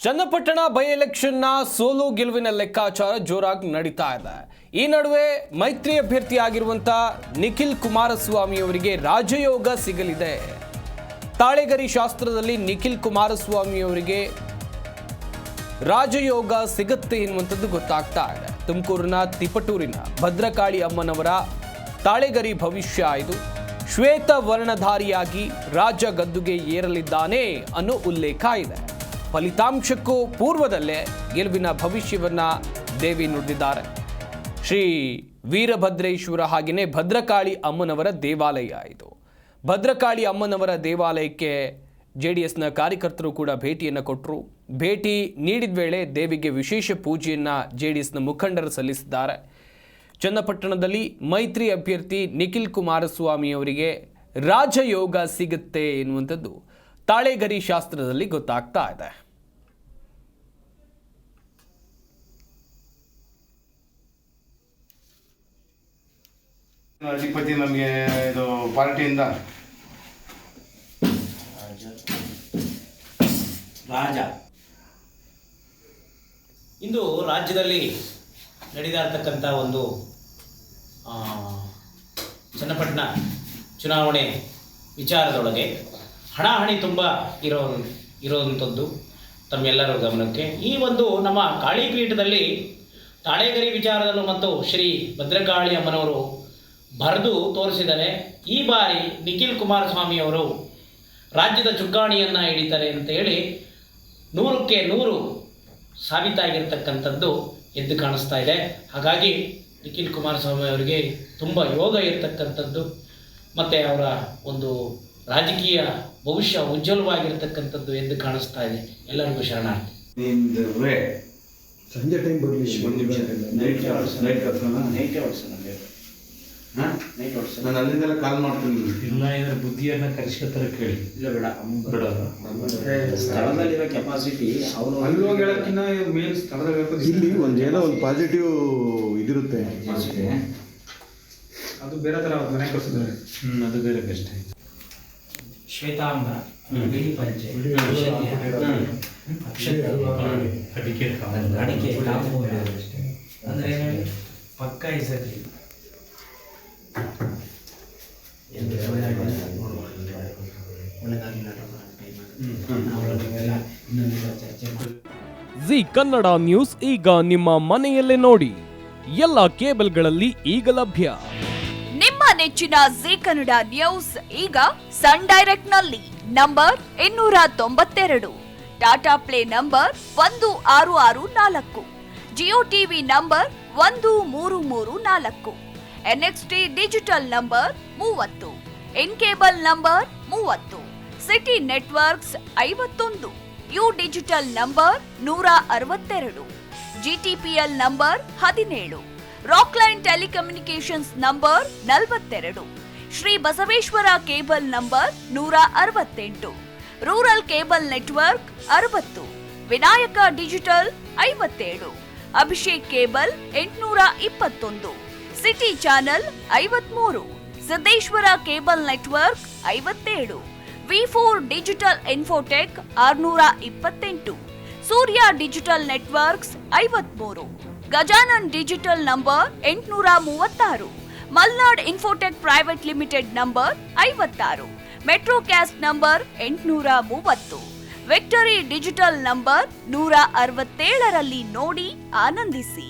Channapatna by ಎಲೆಕ್ಷನ್ನ ಸೋಲು ಗೆಲುವಿನ ಲೆಕ್ಕಾಚಾರ ಜೋರಾಗಿ ನಡೀತಾ ಇದೆ. ಈ ನಡುವೆ ಮೈತ್ರಿ ಅಭ್ಯರ್ಥಿಯಾಗಿರುವಂತ ನಿಖಿಲ್ ಕುಮಾರಸ್ವಾಮಿ ಅವರಿಗೆ ರಾಜಯೋಗ ಸಿಗಲಿದೆ. ತಾಳೆಗರಿ ಶಾಸ್ತ್ರದಲ್ಲಿ ನಿಖಿಲ್ ಕುಮಾರಸ್ವಾಮಿ ಅವರಿಗೆ ರಾಜಯೋಗ ಸಿಗುತ್ತೆ ಎನ್ನುವಂಥದ್ದು ಗೊತ್ತಾಗ್ತಾ ಇದೆ. ತುಮಕೂರಿನ ತಿಪಟೂರಿನ ಭದ್ರಕಾಳಿ ಅಮ್ಮನವರ ತಾಳೆಗರಿ ಭವಿಷ್ಯ ಇದು. ಶ್ವೇತ ವರ್ಣಧಾರಿಯಾಗಿ ರಾಜ ಗದ್ದುಗೆ ಏರಲಿದ್ದಾನೆ ಅನ್ನೋ ಉಲ್ಲೇಖ ಇದೆ. ಫಲಿತಾಂಶಕ್ಕೂ ಪೂರ್ವದಲ್ಲೇ ಗೆಲುವಿನ ಭವಿಷ್ಯವನ್ನ ದೇವಿ ನುಡಿದಿದ್ದಾರೆ. ಶ್ರೀ ವೀರಭದ್ರೇಶ್ವರ ಹಾಗೆಯೇ ಭದ್ರಕಾಳಿ ಅಮ್ಮನವರ ದೇವಾಲಯ ಇದು. ಭದ್ರಕಾಳಿ ಅಮ್ಮನವರ ದೇವಾಲಯಕ್ಕೆ JDSನ ಕಾರ್ಯಕರ್ತರು ಕೂಡ ಭೇಟಿಯನ್ನು ಕೊಟ್ಟರು. ಭೇಟಿ ನೀಡಿದ ವೇಳೆ ದೇವಿಗೆ ವಿಶೇಷ ಪೂಜೆಯನ್ನು JDSನ ಮುಖಂಡರು ಸಲ್ಲಿಸಿದ್ದಾರೆ. ಚನ್ನಪಟ್ಟಣದಲ್ಲಿ ಮೈತ್ರಿ ಅಭ್ಯರ್ಥಿ ನಿಖಿಲ್ ಕುಮಾರಸ್ವಾಮಿ ಅವರಿಗೆ ರಾಜಯೋಗ ಸಿಗುತ್ತೆ ಎನ್ನುವಂಥದ್ದು ತಾಳೆಗರಿ ಶಾಸ್ತ್ರದಲ್ಲಿ ಗೊತ್ತಾಗ್ತಾ ಇದೆ. ಅಧಿಪತಿ ನಮಗೆ ಇದು ಪಾರ್ಟಿಯಿಂದ ರಾಜ ಇಂದು ರಾಜ್ಯದಲ್ಲಿ ನಡೀತಾ ಇರ್ತಕ್ಕಂಥ ಒಂದು ಚನ್ನಪಟ್ಟಣ ಚುನಾವಣೆ ವಿಚಾರದೊಳಗೆ ಹಣಾಹಣಿ ತುಂಬ ಇರೋವಂಥದ್ದು ತಮ್ಮೆಲ್ಲರ ಗಮನಕ್ಕೆ. ಈ ಒಂದು ನಮ್ಮ ಕಾಳಿಪೀಠದಲ್ಲಿ ತಾಳೆಗರಿ ವಿಚಾರದಲ್ಲೂ ಮತ್ತು ಶ್ರೀ ಭದ್ರಕಾಳಿ ಅಮ್ಮನವರು ಬರೆದು ತೋರಿಸಿದ್ದಾರೆ. ಈ ಬಾರಿ ನಿಖಿಲ್ ಕುಮಾರಸ್ವಾಮಿ ಅವರು ರಾಜ್ಯದ ಚುಕ್ಕಾಣಿಯನ್ನು ಹಿಡಿತಾರೆ ಅಂತೇಳಿ 100ಕ್ಕೆ 100 ಸಾಬೀತಾಗಿರ್ತಕ್ಕಂಥದ್ದು ಎದ್ದು ಕಾಣಿಸ್ತಾ ಇದೆ. ಹಾಗಾಗಿ ನಿಖಿಲ್ ಕುಮಾರಸ್ವಾಮಿ ಅವರಿಗೆ ತುಂಬ ಯೋಗ ಇರತಕ್ಕಂಥದ್ದು ಮತ್ತು ಅವರ ಒಂದು ರಾಜಕೀಯ ಭವಿಷ್ಯ ಉಜ್ವಲವಾಗಿರ್ತಕ್ಕಂಥದ್ದು ಎದ್ದು ಕಾಣಿಸ್ತಾ ಇದೆ. ಎಲ್ಲರಿಗೂ ಶರಣಾರ್ಥಿ. ಸಂಜೆ ಟೈಮ್ ಬರಲಿ, ನಾನು ಅಲ್ಲಿಂದೆಲ್ಲ ಕಾಲ್ ಮಾಡ್ತೀನಿ. ಇಲ್ಲ ಇದರ ಬುದ್ಧಿಯನ್ನ ಕಲಿಸ್ಕೊತಾರೆ ಕೇಳಿ. ಇಲ್ಲ ಬೇಡ ಸ್ಥಳದಲ್ಲಿರೋ ಕೆಪಾಸಿಟಿ ಅವರು ಅಲ್ಲಿ ಹೋಗಿ ಹೇಳಕ್ಕಿಂತ ಮೇಲ್ ಸ್ಥಳದಲ್ಲಿ ಇಲ್ಲಿ ಏನೋ ಒಂದು ಪಾಸಿಟಿವ್ ಇದಿರುತ್ತೆ. ಅದು ಬೇರೆ ಥರ ಮನೆ ಕಳಿಸಿದ್ದಾರೆ. ಅದು ಬೇರೆ ಬೆಸ್ಟ್. ಶ್ವೇತಾಂಬರ ಬಿಳಿ ಪಂಚೆ ಅಡಿಕೆ ಅಂದರೆ ಪಕ್ಕ ಇಸತಿ ಜಿ ಕನ್ನಡ ನ್ಯೂಸ್ ಈಗ ನಿಮ್ಮ ಮನೆಯಲ್ಲೇ ನೋಡಿ. ಎಲ್ಲ ಕೇಬಲ್ಗಳಲ್ಲಿ ಈಗ ಲಭ್ಯ. ನಿಮ್ಮ ನೆಚ್ಚಿನ ಜಿ ಕನ್ನಡ ನ್ಯೂಸ್ ಈಗ ಸನ್ ಡೈರೆಕ್ಟ್ ನಲ್ಲಿ number 292, Tata play number 1664, Jio TV number 1334, NXT digital number 30, in cable number 30, city networks 51, U digital number 162, GTPL number 17, Rockline telecommunications number 42, Shri Basaveshwara cable number 168, rural cable network 60, Vinayaka digital 57, Abhishek cable 821, city channel 53, Siddeshwara cable network 57, V4 digital Infotech 628, Surya digital networks 53, Gajanan digital number 836, Malnad Infotech Private Limited number 56, Metrocast number 830, Victory Digital number 167ರಲ್ಲಿ ನೋಡಿ ಆನಂದಿಸಿ.